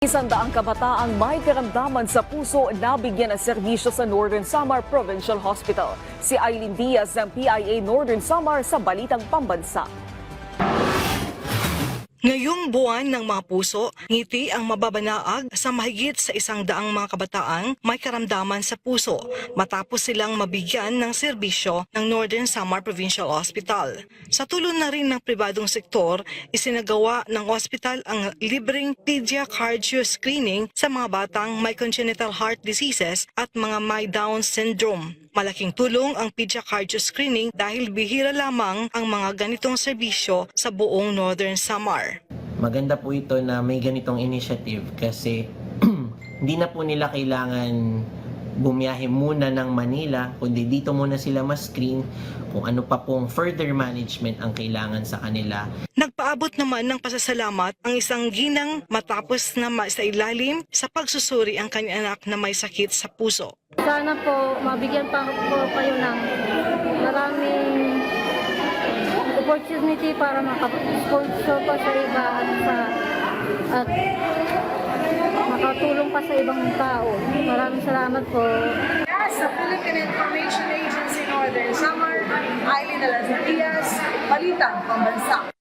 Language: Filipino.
Isandaang kabataang may karamdaman sa puso na bigyan ng serbisyo sa Northern Samar Provincial Hospital. Si Aileen Diaz ng PIA Northern Samar sa Balitang Pambansa. Ngayong buwan ng mga puso, ngiti ang mababanaag sa mahigit sa 100 mga kabataang may karamdaman sa puso matapos silang mabigyan ng serbisyo ng Northern Samar Provincial Hospital. Sa tulong na rin ng pribadong sektor, isinagawa ng ospital ang libreng pedia-cardio screening sa mga batang may congenital heart diseases at mga may Down syndrome. Malaking tulong ang pedia-cardio screening dahil bihira lamang ang mga ganitong serbisyo sa buong Northern Samar. Maganda po ito na may ganitong initiative kasi hindi na po nila kailangan bumiyahe muna ng Manila, kundi dito muna sila ma-screen kung ano pa pong further management ang kailangan sa kanila. Nagpaabot naman ng pasasalamat ang isang ginang matapos na maisailalim sa pagsusuri ang kanyang anak na may sakit sa puso. Sana po mabigyan pa po kayo ng maraming opportunity para makasponsor pa sa iba at makatulong pa sa ibang tao. Maraming salamat po. Sa Philippine Information Agency Northern Samar, Aileen Diaz, Balitang Pambansa.